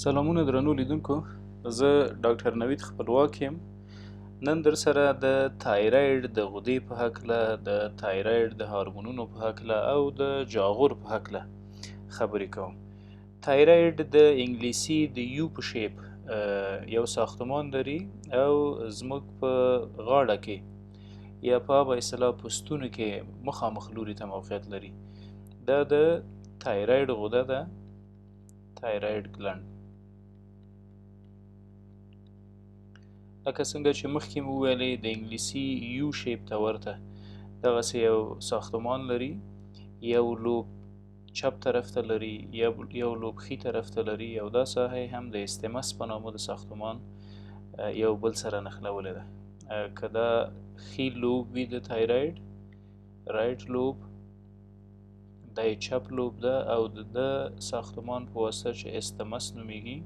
سلامونه درنو لیدونکو، زه ډاکټر نوید خپلواک یم. نن در سره د تایراید د غدې په هکله، د تایراید د هارمونونو په هکله او د جاغور په هکله خبرې کوم. تایراید د انګلیسي د یو په شیپ یو ساختمان لري او زموږ په غاړه کې یا په به اصطلاح پوستونو کې مخامخ لوري ته موقعیت لري. دا د تایراید غده ده، تایراید ګلند. لکه څنګه چې مخکې مو ویلې د انګلیسي یو شیپ ته ورته دغسې یو ساختمان لري. یو لوب چپ طرف ته لري، یو لوب ښي طرف ته لري، او دا ساحه هم د استمس په نامه د ساختمان یو بل سره نښلولې ده. که دا ښي لوب وي د تایراید، رایټ لوب، دا یې چپ لوب ده او د ساختمان په واسطه چې استمس نومیږي،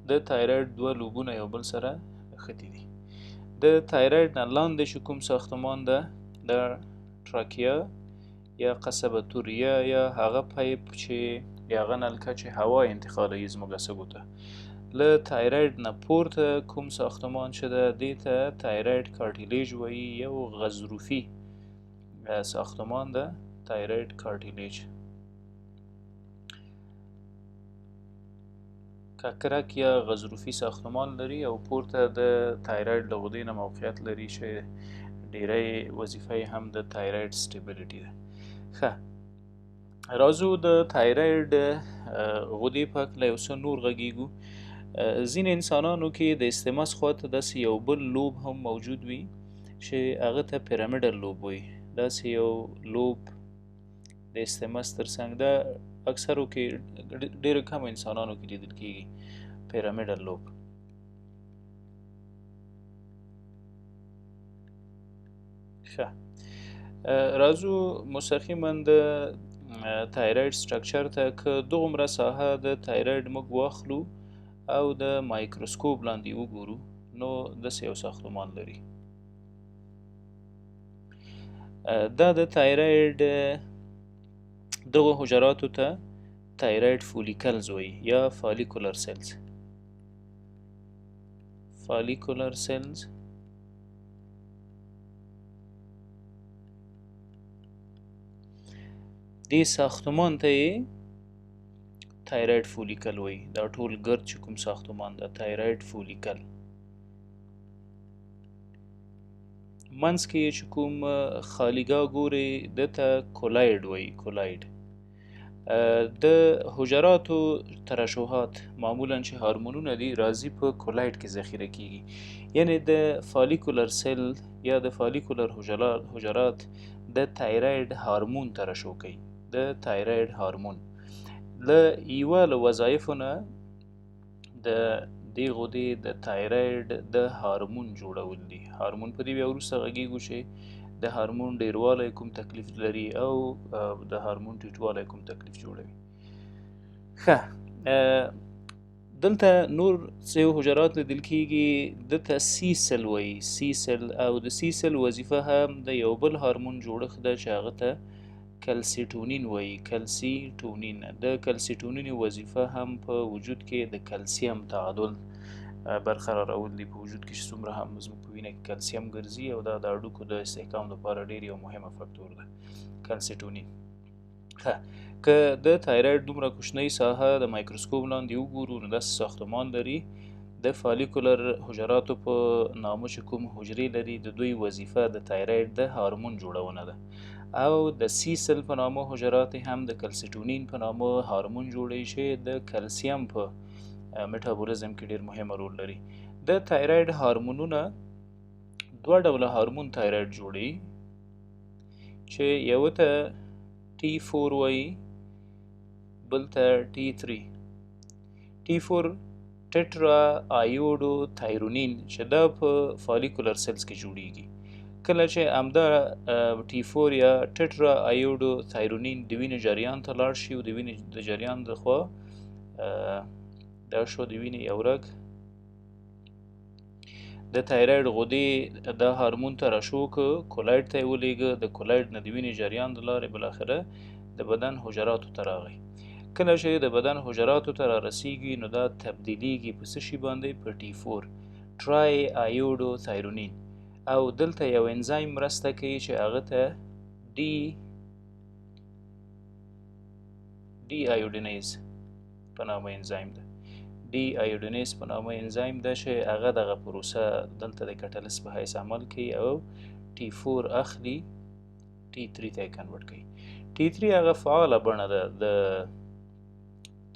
د تایراید دوه لوبونه یو بل سره نښتي دي. د تایراید نه لاندې چې کوم ساختمان ده، د تراکیا یا قصبه توریه یا هغه پایپ چې یا هغه نلکه چې هوا انتقالوي زموږ سږو ته، له تایراید نه پورته کوم ساختمان چې ده دې ته تایراید کارټیلیج وایي. یو غضروفي ساختمان ده، تایراید کارټیلیج. ککرک یا غضروفي ساختمان لري او پورته د تایراید له غدې نه موقعیت لري چې ډیری وظیفه هم د تایراید سټیبلیټي ده. ښه، راځو د تایراید غدې په هکله یو څه نور غږیږو. ځینې انسانانو کې د استمس خواته داسې یو بل لوب هم موجود وي چې هغه ته پیرامیډل لوب وایي. داسې یو لوب د استمس تر څنګ ده اکثرو کې، ډیرو کم انسانانو کې لیدل کیږي پیرامیډل لوب. ښه، راځو مستقیما د تایراید سټرکچر ته. که دغومره ساحه د تایراید موږ واخلو او د مایکروسکوپ لاندې وګورو، نو داسې یو ساختمان لري. دا د تایراید دغو حجراتو ته تایراید فولیکلز وایي یا فالیکولر سیلز. فالیکولر سیلز دې ساختمان ته یې تایراید فولیکل وایي. دا ټول ګرد چې کوم ساختمان ده تایراید فولیکل. منځ کې یې چې کوم خالیګاه ګورې ده ته کولاید وایي. کولاید د حجراتو ترشحات معمولا چې هارمونونه دي راځي په کولاید کې ذخیره کیږي. یعنی د فالیکولر سیل یا د فالیکولر حجرات د تایراید هارمون ترشح کوي. د تایراید هارمون له یوه له وظایفو نه د دې غدې د تایراید د هارمون جوړول دي. هارمون په دې بیا وروسته غږیږو چې د هارمون ډیروالی کوم تکلیف لري او د هارمون ټیټوالی کوم تکلیف جوړوي. ښه، دلته نور څه حجرات لیدل کیږي، دته سی سل وایي. سی سل، او د سی سل وظیفه هم د یو بل هارمون جوړښت ده چې هغه ته کلسیټونین وایي. کلسیټونین، د کلسیټونین وظیفه هم په وجود کې د کلسیم تعادل برقرارول دي. په وجود کې چې څومره هم زموږ په وینه کې کلسیم ګرځي او دا د هډوکو د استحکام لپاره ډېر یو مهمه فاکتور ده کلسیټونین. ښه، که د تایراید دومره کوچنۍ ساحه د مایکروسکوپ لاندې وګورو، نو داسې ساختمان لري. د فالیکولر حجراتو په نامه چې کوم حجرې لري، د دوی وظیفه د تایراید د هارمون جوړونه ده. او د سی سل په نامه حجرات هم د کلسیټونین په نامه هارمون جوړوي چې د کلسیم په میټابولیزم کې ډیر مهمه رول لري. د تایراید هارمونونه دوه ډوله هارمون تایراید جوړوي چې یو ته T4 وایي، بل ته T3. T4 ټیټرا آیوډو تایرونین چې دا په فالیکولر سیلز کې جوړیږي. کله چې همدا T4 یا ټیټرا آیوډو تایرونین د وینې جریان ته لاړ شي او د وینې د جریان د خوا دا شو د وینې یو رګ د تایراید غدې دا هارمون ترشح که کولاید ته یې ولېږه. د کولاید نه د وینې جریان د لارې بالاخره د بدن حجراتو ته راغی. کله چې د بدن حجراتو ته رارسیږي نو دا تبدیلیږي په څه شي باندې؟ په T4 ټرای آیوډو تایرونین، او دلته یو انزایم مرسته کوي چې هغه ته ډي آیوډینیز په نامه انزایم ده. ډي آیوډینیز په نامه انزایم ده چې هغه دغه پروسه دلته د کټلس په حیث عمل کوي او T4 اخلي T3 ته کنورټ کوي. T3 هغه فعاله بڼه ده د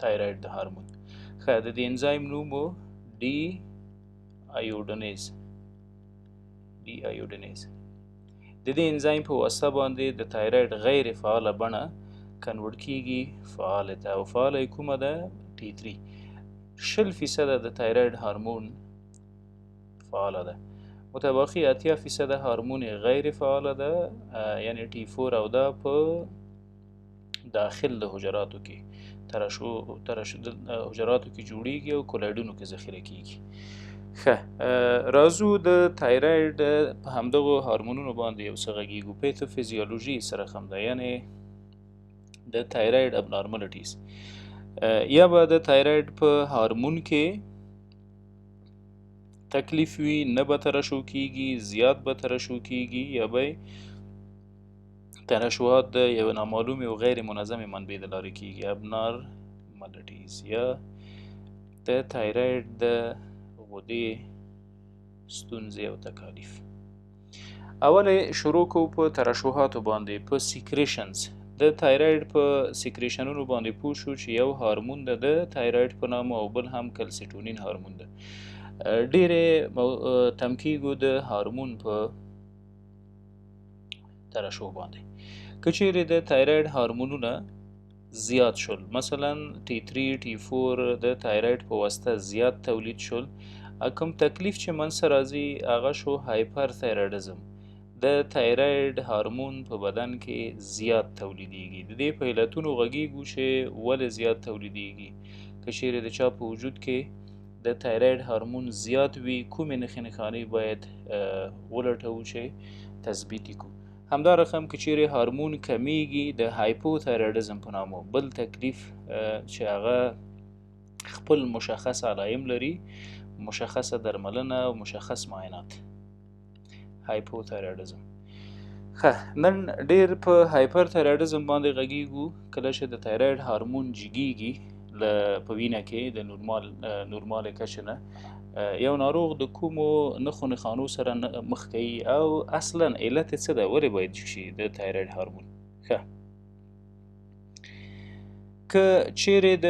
تایراید د هارمون. ښه، د دې انزایم نوم و ډي آیوډینیز. د دې انزایم په واسطه باندې د تایراید غیر فعاله بڼه کنورټ کیږي فعاله ته، او فعاله کومه ده؟ T3. 20% د تایراید هارمون فعاله ده، متباقي 80% هارمون غیر فعاله ده، یعنی T4، او دا په داخل د حجراتو کې حجراتو کې جوړیږي او کولایډونو کې ذخیره کیږي. ښه، راځو د تایراید په همدغو هارمونونو باندې یو څه غږیږو. پیتوفیزیولوژي سره هم ده، یعنی د تایراید ابنارمالیټیز. یا به د تایراید په هارمون کې تکلیف وي، نه به ترشح کیږي، زیات به ترشح کیږي، یا به ترشحات د یو نامعلوم او غیر منظم منبع د لارې کیږي. ابنارمالیټیز یا د تایراید د غدې ستونزې او تکالیف. اول شروع کوو په ترشحاتو باندې، په سیکریشنز. د تایراید په سیکریشنونو باندې پوه شو چې یو هارمون ده د تایراید په نامه، او بل هم کلسیټونین هارمون ده. ډېرې تم کیږو د هارمون په ترشح باندې. که چیرې د تایراید هارمونونه زیات شول، مثلا T3 T4 د تایراید په واسطه زیات تولید شول، کوم تکلیف چې منځ راځي هغه شو هایپر تایرایډزم. د تایراید هارمون په بدن کې زیات تولیدیږي. د دې په علتونو غږیږو چې ولې زیات تولیدیږي. که چیرې د چا په وجود کې د تایراید هارمون زیات وي، کومې نښې نښانې باید ولټوو چې تثبیت کړو. همدا رقم که چیرې هارمون کمیږي، د هایپو تایرایډزم په نامه بل تکلیف چې هغه خپل مشخص علایم لري، مشخصه درملنه او مشخص معاینات. هایپو تایرایډزم. ښه، نن ډیر په هایپر تایرایډزم باندې غږیږو. کله چې د تایراید هارمون جګیږي په وینه کې د نورمال کچه نه، یو ناروغ د کومو نښو نښانو سره مخ کوي، او اصلا علت څه ده؟ ولې باید جګ شي د تایراید هارمون؟ ښه، که چیرې د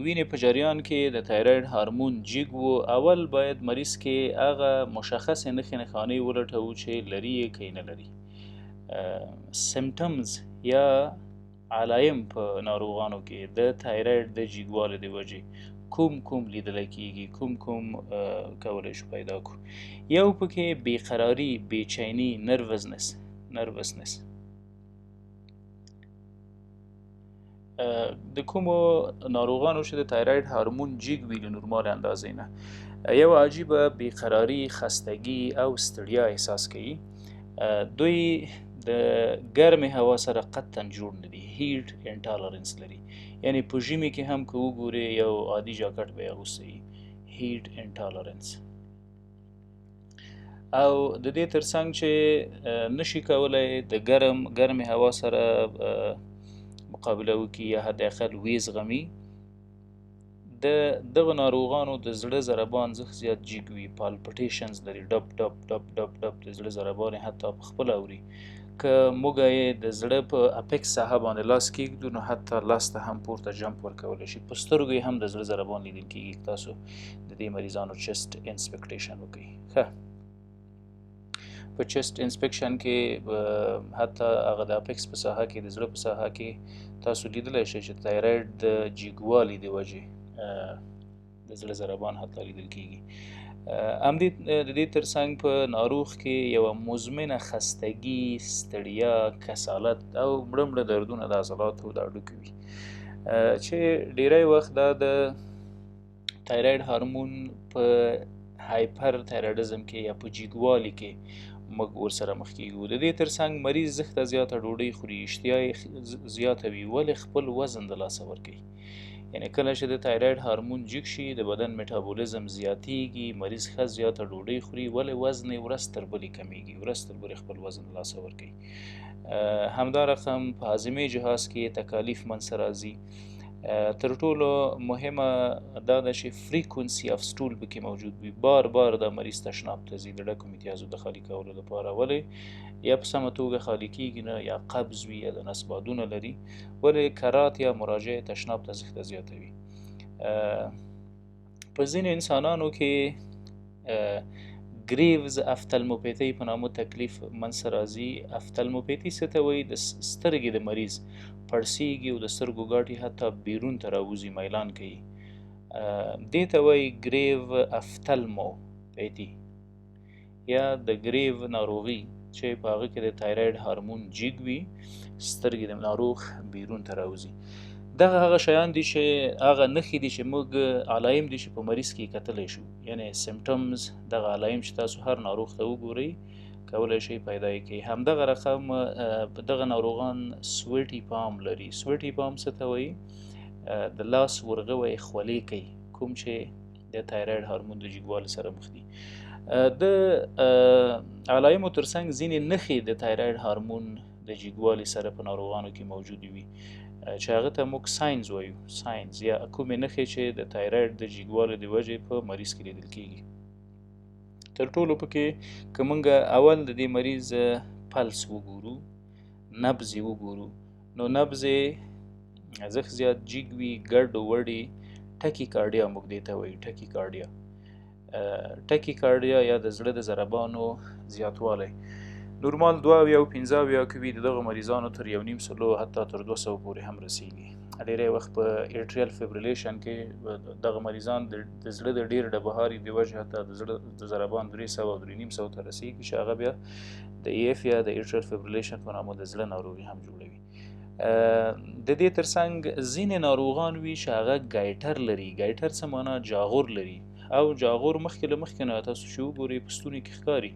وینې په جریان کې د تایراید هارمون جګ و، اول باید مریض کې هغه مشخص نښې نښانې ولټوو چې لري یې که نه لري. سمټمز یا علایم په ناروغانو کې د تایراید د جګوالي د وجې کوم لیدلی کیږي، کوم کولی شو پیدا کړو. یو پکې بیقراري، بیچیني، نروسنس. د کومو ناروغانو چې د تایراید هارمون جګ وي له نورمال اندازې نه، یو عجیبه بیقراري، خستګي او ستړیا احساس کوي. دوی د ګرمې هوا سره قطعا جوړ نه دي، هیټ انټالرنس لري. یعنی په ژمي کې هم که وګورې یو عادي جاکټ به یې اغوستی، هیټ انټالرنس. او د دې ترڅنګ چې نشي کولی د ګرمې هوا سره مقابله وکړي یا حد اقل ویې زغمي. د دغه ناروغانو د زړه ضربان زیات جګ وي، پالپټیشنز لري، ډب ډب ډب ډب ډب د زړه ضربان حتی په خپله اوري. که موږ یې د زړه په اپیکس ساحه باندې لاس کیږدو نو حتی لاس ته هم پورته جمپ ورکولی شي. په سترګو یې هم د زړه ضربان لیدل کیږي. تاسو د دې مریضانو چست انسپیکټیشن وکړئ. ښه، په چست انسپیکشن کې حتی هغه د اپیکس په ساحه کې، د زړه په ساحه کې تاسو لیدلی شئ چې تایراید د جګوالي د وجې د زړه ضربان حتی لیدل کیږي. همدې د دې ترڅنګ په ناروغ کې یوه مزمنه خستګي، ستړیا، کسالت او مړه دردونه د عضلاتو د هډوکو وي، چې ډیری وخت دا د تایراید هارمون په هایپر تایرایډزم کې یا په جګوالي کې موږ ورسره مخ کیږو. د دې ترڅنګ مریض زښته زیاته ډوډۍ خوري، اشتها یې زیاته وي، ولې خپل وزن د لاسه ورکوي. یعنی کله چې د تایراید هارمون جګ شي د بدن میټابولیزم زیاتیږي، مریض ښه زیاته ډوډۍ خوري، ولې وزن یې ورځ تر بلې کمیږي، ورځ تر بلې خپل وزن د لاسه ورکوي. همدا رقم په هاضمې جهاز کې تکالیف منځته راځي. تر ټولو مهمه دا ده چې فریکونسي اف سټول پکې موجود وي، بار بار د مریض تشناب ته ځي د ډکو امتیازو د خالي کولو لپاره، ولې یا په سمه توګه خالي کیږي نه، یا قبض وي، یا د نس بادونه لري، ولې کرات یا مراجعه تشناب ته زښته زیاتوي. په ځینو انسانانو کې ګریوز افتالموپیتي په نامه تکلیف منځته راځي. افتالموپیتي څه ته وایي؟ د سترګې د مریض پړسیږي او د سترګو ګاټې حتی بیرون ته راوځي، میلان کوي. دې ته وایي ګریو افتالموپیتي یا د ګریو ناروغي، چې په هغه کې د تایراید هارمون جګ وي، سترګې د ناروغ بیرون ته راوځي. دغه هغه شیان دي چې هغه نښې دي چې موږ علایم دي چې په مریض کې کتلی شو، یعنی سیمټمز، دغه علایم چې تاسو هر ناروغ ته وګورئ کولی شئ پیدا یې کړئ. همدغه رقم دغه ناروغان سویټي پام لري. سویټي پام څه ته وایي؟ د لاس ورغوی خولې کوي، کوم چې د تایراید هارمون د جګوالي سره مخ دي. د علایمو ترڅنګ ځینې نښې د تایراید هارمون د جګوالي سره په ناروغانو کې موجود وي، چې هغه ته موږ ساینز وایو، ساینز یا کومې نښې چې د تایراید د جګوالي د وجې په مریض کې لیدل کیږي. تر ټولو پکې که موږ اول د دې مریض پلس وګورو، نبض یې وګورو، نو نبض یې زښت زیات جګ وي، ګډ وډې، ټکی کارډیا موږ دې ته وایو، ټکی کارډیا. ټکی کارډیا یا د زړه د ضربانو زیاتوالی نورمال 2 او 15 کوي، د دغه مریضانو تر 1.5 حتی تر 200 پورې هم رسیږي. ډېری وخت په ایټریل فیبریلیشن کې دغه مریضان د زړه د ډېر ډبهاري د وجې حتی د زړه د ضربان 300 او 350 ته رسیږي، چې هغه بیا د ای اف یا د ایټریل فیبریلیشن په نامه د زړه ناروغي هم جوړوي. د دې ترڅنګ ځینې ناروغان وي چې هغه ګایټر لري. ګایټر څه معنا؟ جاغور لري، او جاغور مخکې له مخکې نه تاسو چې وګورئ په ستوني کې ښکاري.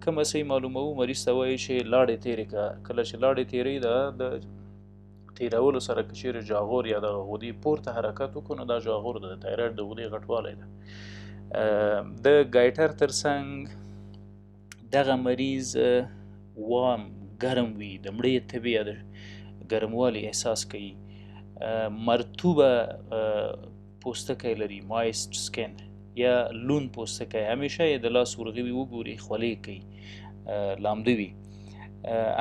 کومه صحیح معلوموو؟ مریض ته وایي چې لاړې تېرې کړه. کله چې لاړې تېرې د تېرولو سره که چېرې جاغور یا دغه غدې پورته حرکت وکړو، نو دا جاغور د تایراید د غدې غټوالی ده. د ګایټر ترڅنګ دغه مریض وام ګرم وي، د مړې تبې یا د ګرموالي احساس کوي، مرطوبه پوستکی لري، مایست سکن یا لون پوستکی، همیشه یې د لاس ورغوي وګوري خولې کوي، لامده وي.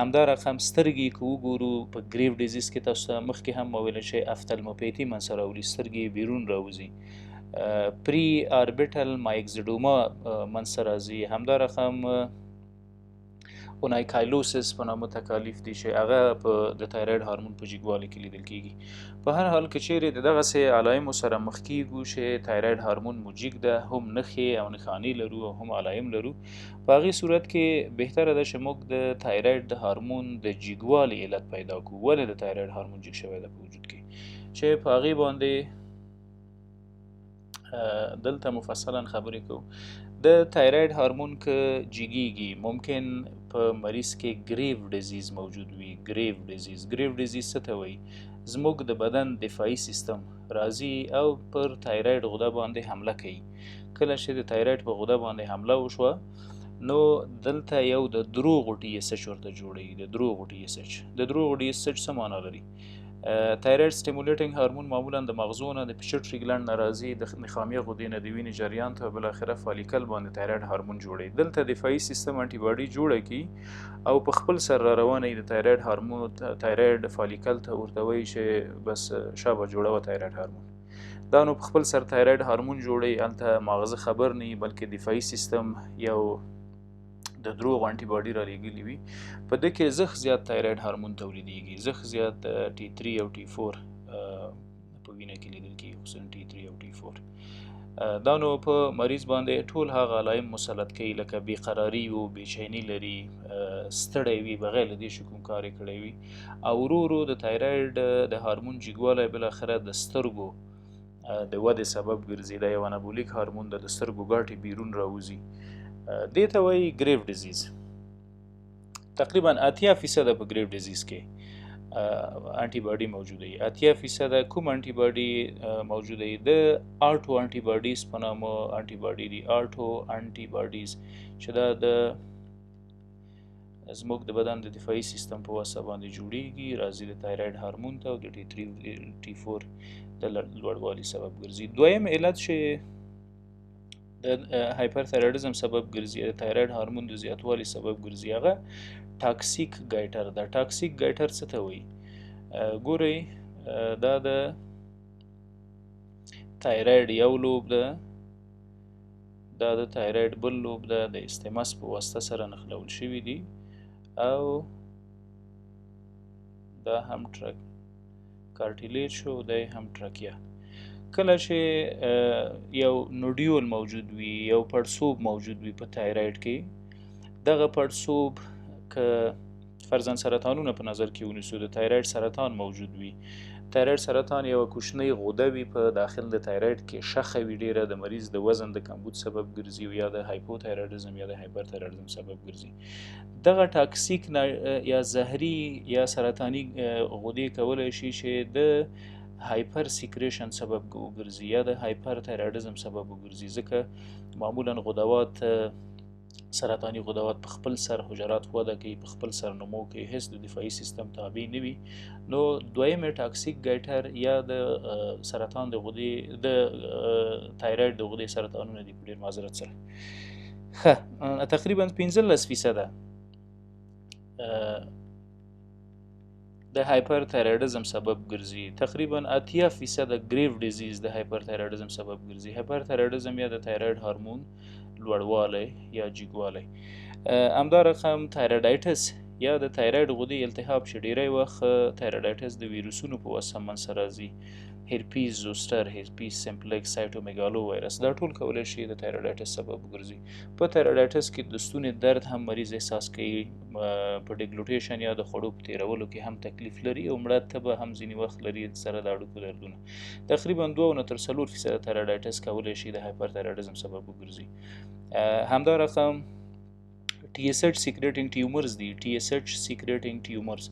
همدا رقم سترګې که وګورو په ګریو ډیزیز کې تاسو ته مخکې هم ویلی چې افتالموپیتي منځته راولي، سترګې بیرون راوځي، پری آربیټل مایکزیډوما منځته راځي. همدا رقم اونایکایلوسس په نامه تکالیف دي چې هغه په د تایراید هارمون په جګوالي کې لیدل کیږي. په هر حال کې چیرې د دغسې علایمو سره مخ کیږو چې تایراید هارمون مو جګ ده، هم نښې او نښانې لرو او هم علایم لرو، په هغې صورت کې بهتره ده چې موږ د تایراید د هارمون د جګوالي علت پیدا کړو، ولې د تایراید هارمون جګ شوی ده په وجود کې، چې په هغې باندې دلته مفصلا خبرې کوو. د تایراید هارمون که جګیږي ممکن په مریض کې ګریو ډیزیز موجود وي. ګریو ډیزیز څه ته وایي؟ زموږ د بدن دفاعي سیستم راځي او پر تایراید غده باندې حمله کوي. کله چې د تایراید په غده باندې حمله وشوه، نو دلته یو د دروغو ټي اس اچ ورته جوړوي. د دروغو ټي اس اچ څه معنا لري؟ تایراید سټیمولیټینګ هارمون معمولا د مغزو نه د پیچټري ګلند نه راځي، د نخامیه غدې نه د وینې جریان ته بالاخره فالیکل باندې تایراید هارمون جوړوي. دلته دفاعي سیستم انټي باډي جوړه کی او په خپل سر را روانه د تایراید هارمون تایراید فالیکل ته ورته وایي چې بس شابه جوړوه تایراید هارمون. دا نو په خپل سر تایراید هارمون جوړوي، هلته ماغزه خبر نه وي، بلکې دفاعي سیستم یو د دروغ انټي باډي را لېږلي وي. په ده کې زښت زیات تایراید هارمون تولیدېږي، زښت زیات ټي 3 او ټي 4 په وینه کې لیدل کېږي، خصوصا ټي 3 او ټي 4. دا نو په مریض باندې ټول هغه علایم مسلط کوي، لکه بېقراري و، بېچیني لري، ستړی وي، بغیر له دې چې کوم کار یې کړی وي، او ورو ورو د تایراید د هارمون جګوالی بالاخره د سترګو د ودې سبب ګرځي. دا یو انابولیک هارمون د سترګو ګاټې بیرون راوځي. دې ته وایي ګریو ډیزیز. تقریبا 80% په ګریو ډیزیز کې انټي باډي موجوده وي. 80% کوم انټي باډي موجوده وي؟ د آټو انټي باډیز په نامه انټي باډي دي. آټو انټي باډیز چې دا د زموږ د بدن د دفاعي سیستم په واسطه باندې جوړیږي، راځي د تایراید هارمون ته او د T3 د لوړوالي سبب ګرځي. دویم علت چې د هایپرثایرایډیزم سبب ګرځي، د تایراید هارمون د زیاتوالي سبب ګرځي، هغه ټاکسیک ګایټر ده. ټاکسیک ګایټر څه ته وایي؟ ګورئ دا د تایراید یو لوب ده، دا د تایراید بل لوب ده، د استماس په واسطه سره نښلول شوي دي او دا هم کارټیلیج شو، دا هم ټرکیه. کله چې یو نوډیول موجود وي، یو پړسوب موجود وي په تایراید کې، دغه پړسوب که فرضاً سرطانونه په نظر کې ونیسو، د تایراید سرطان موجود وي، تایراید سرطان یو کوچنۍ غده وي په داخل د تایراید کې، شخه وي ډیره، د مریض د وزن د کمبود سبب ګرځي او یا د هایپوتایرایډیزم یا د هایپرتایرایډیزم سبب ګرځي. دغه ټاکسیک یا زهري یا سرطاني غدې کولی شي چې د هایپر سیکریشن سبب وګرځي یا د هایپرتایرایډیزم سبب وګرځي، ځکه معمولا غدوات سرطاني غدوات په خپل سر حجرات وده کوي، په خپل سر نمو کوي، هیڅ د دفاعي سیستم تابع نه وي. نو دویم ټاکسیک ګایټر یا د سرطان د غدې د تایراید د غدې سرطانونه دي په ډیر معذرت سره. تقریبا 15% د هایپرتایرایډیزم سبب ګرځي، تقریبا 80% ګریو ډیزیز د هایپرتایرایډیزم سبب ګرځي. هایپرتایرایډیزم یا د تایراید هارمون لوړوالی یا جګوالی. همدا رقم تایرایډایټس یا د تایراید غدې التهاب چې ډیری وخت تایرایډایټس د ویروسونو په واسطه منځته راځي، هرپیز زوستر، هرپیز سمپلکس، سایټومیګالو وایرس، دا ټول کولی شي د تایرایډایټس سبب ګرځي. په تایرایډایټس کې د ستوني درد هم مریض احساس کوي، په ډیګلوټیشن یا د خوړو په تیرولو کې هم تکلیف لري او مړه تبه هم ځینې وخت لري سره د اړوکو دردونه. تقریبا 2 تر 4% تایرایډایټس کولی شي د هایپرتایرایډیزم سبب وګرځي. همدا رقم TSH سیکریټینګ ټیومرز دي. TSH سیکریټینګ ټیومرز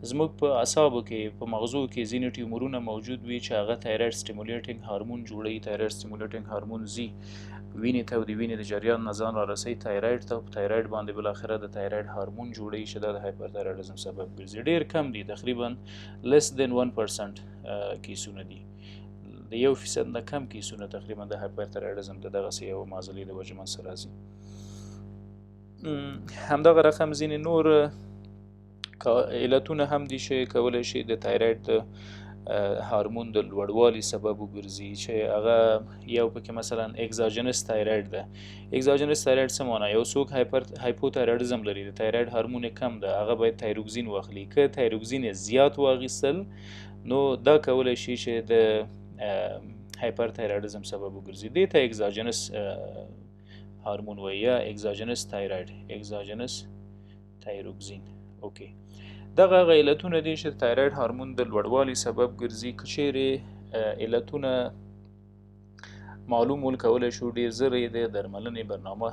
زموږ په اعصابو کې، په مغزو کې ځینې ټیومرونه موجود وي چې هغه تایراید سټیمولیټینګ هارمون جوړوي. تایراید سټیمولیټینګ هارمون زی وینې ته او د وینې د جریان نه ځان رارسوي تایراید ته، په تایراید باندې بالاخره د تایراید هارمون جوړوي چې دا د هایپرتایرایډیزم سبب ګرځي. ډیر کم دي، تقریبا less than 1% کیسونه دي، د 1% نه کم کیسونه تقریبا د هایپرتایرایډیزم د دغسې یو معضلې د وجې منځته راځي. همدغه رقم ځینې نور علتونه هم دي چې کولی شي د تایراید د هارمون د لوړوالي سبب وګرځي، چې هغه یو پکې مثلا اگزاجنس تایراید ده. اگزاجنس تایراید څه معنی؟ یو څوک هایپوتایرایډیزم لري، د تایراید هارمون کم ده، هغه باید تایروکسین واخلي. که تایروکسین زیات واخیستل نو دا کولی شي چې د هایپرتایرایډیزم سبب وګرځي. دې ته اگزاجنس هارمون وایي یا اگزاجنس تایراید، اگزاجنس تایروکسین. اوکې، دغه هغه علتونه دي چې تایراید هارمون د لوړوالي سبب ګرځي. که چیرې علتونه معلوم کولی شو، ډېر زر یې د درملنې برنامه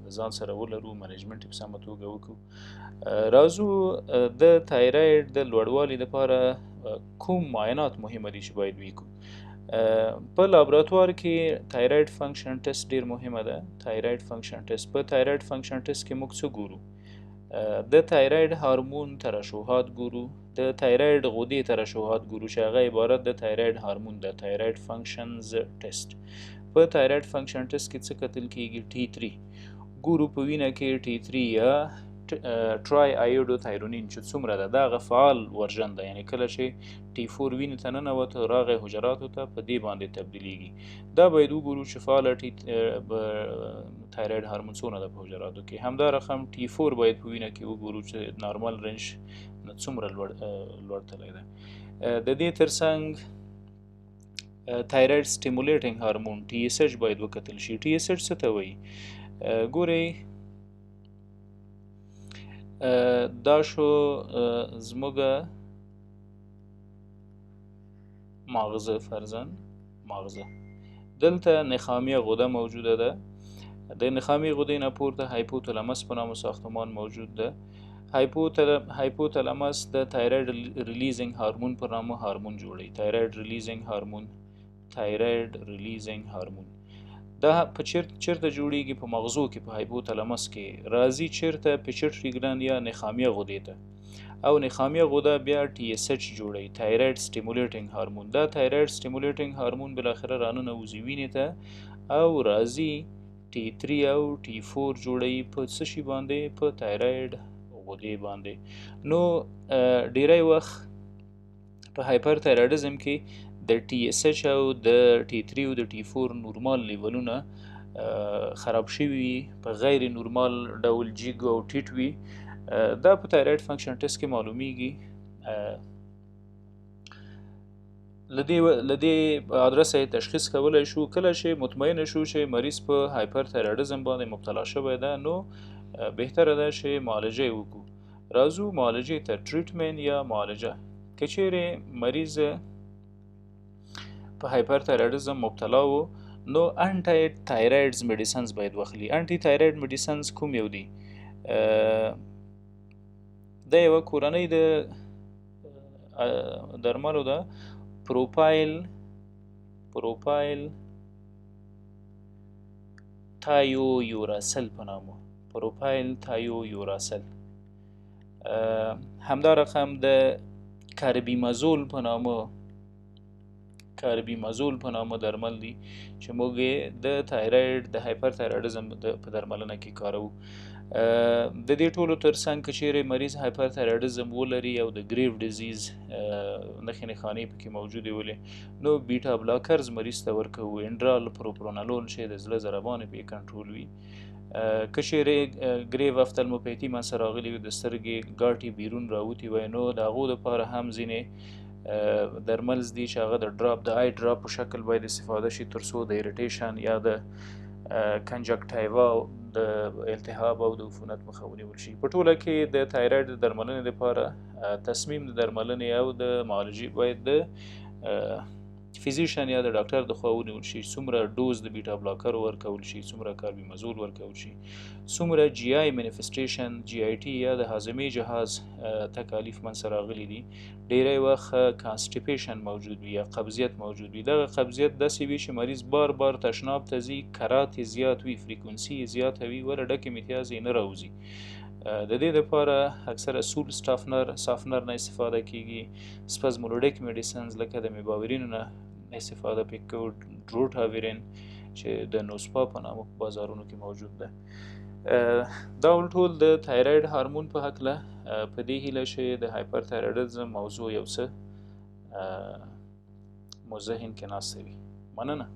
د ځان سره ولرو، منیجمنټ یې په سمه توګه وکړو. راځو د تایراید د لوړوالي لپاره کوم معاینات مهمه دي چې باید وکړو. په لابراتوار کې تایراید فنکشن ټیسټ ډیر مهمه ده. تایراید فنکشن ټیسټ، په تایراید فنکشن ټیسټ کې موږ څه ګورو؟ د تایراید هارمون ترشحات ګورو، د تایراید غدې ترشحات ګورو چې هغه عبارت د تایراید هارمون د تایراید فنکشنز ټیسټ. په تایراید فنکشن ټیسټ کې څه کتل کیږي؟ T3 ګورو په وینه کې T3 یا ټرای آیوډو تایرونین چې څومره ده، دا هغه فعال ورژن ده، یعنی کله چې T4 وینې ته ننوته راغی حجراتو ته په دې باندې تبدیلیږي. دا باید وګورو چې فعاله تایراید هارمون څونه ده په حجراتو کې. همدا رقم T4 باید په وینه کې وګورو چې نارمل رنج څومره لوړ تللی ده. د دې ترڅنګ تایراید سټیمولیټینګ هارمون TSH باید وکتل شي. TSH څه ته وایي؟ ګورئ دا شو زموږ ماغزه، فرضاً ماغزه، دلته نخامیه غده موجوده ده. د نخامیه غدې نه پورته هایپوتالاموس په نامه ساختمان موجود ده. هایپوتلاماس د تایراید ریلیزینګ هارمون په نامه هارمون جوړي. تایراید ریلیزینګ هارمون دا په چیرته جوړیږي؟ په مغزو کې، په هایپوتلاماس کې راځي. چیرته؟ پیچټري ګلاند یا نخامیه غدې ته، او نخامیه غده بیا TSH جوړي، تایراید سټیمولیټینګ هارمون. دا تایراید سټیمولیټینګ هارمون بالاخره راننوځي وینې ته او راځي T3 او T4 جوړي په څه شي باندې؟ په تایراید غدې باندې. نو ډیری وخت په هایپر تایرایډزم کې د TSH او د T3 او د T4 نورمال لیولونه خراب شوي وي، په غیر نورمال ډول جګ او ټیټ وي. دا په تایراید فنکشن ټیسټ کې معلومیږي. لدې ادرسه تشخیص کولای شو کله چې مطمئن شو چې مریض په هایپر تایرایډزم باندې مبتلا شوی ده. نو بهتره ده چې معالجه وکړو. راځو معالجه ته، ټریټمنټ یا معالجه. که چیرې مریض په هایپر تایرایډزم مبتلا و، نو انټي تایرایډز میډیسنز باید واخلي. انټي تایرایډ میډیسنز کوم یو دي؟ د یو کورنۍ د درملو ده، پروپایل تایو یوراسل په نامه، پروپایل تایو یوراسل. همدا رقم د کاربیمازول په نامه درمل دي چې موږ د تایراید د هایپر تایرایډزم په درملنه کې کارو. د دې ټولو ترڅنګ که چیرې مریض هایپر تایرایډزم ولري او د ګریو ډیزیز نښې نښانې پکې موجودې ولې، نو بیټا بلاکرز مریض ته ورکوو، انډرال پروپرانالول چې د زړه ضربان پې کنټرول وي. که چیرې ګریو افتالموپیتي منځته راغلي وي، د سترګې ګاټې بیرون راوتي وي، نو د هغو دپاره هم ځینې درمل دي چې هغه د آی ډراپ په شکل باید استفاده شي، تر څو د ایریټیشن یا د کنجکټیوا د التهاب او د عفونت مخه ونیول شي. په ټوله کې د تایراید د درملنې لپاره تصمیم د درملنې او د معالجې باید د فیزیشن یا د ډاکټر د خوا ونیول شي. څومره ډوز د بیټا بلاکر ورکول شي، څومره کاربیمازول ورکول شي، څومره جی آی مینیفیسټیشن GIT یا د هاضمې جهاز تکالیف منځته راغلي دي. ډیری وخت کانسټیپیشن موجود وي یا قبضیت موجود وي. دغه قبضیت داسې وي چې مریض بار بار تشناب ته ځي، کرات یې زیات وي، فریکونسي یې زیاته وي، وله ډکې میتیاز یې نه راوځي. د دې لپاره اکثره سول سافنر نه استفاده کیږي. سپزمولوډیک میډیسنز لکه د میباورین نه استفاده پکې کوو، ډروټاویرین چې د نوسپا په نامه په بازارونو کې موجود ده. دا ټول د تایراید هارمون په هکله په دې هیله چې د هایپر تایرایډزم موضوع یو څه مو ذهن کې ناسته وي. مننه.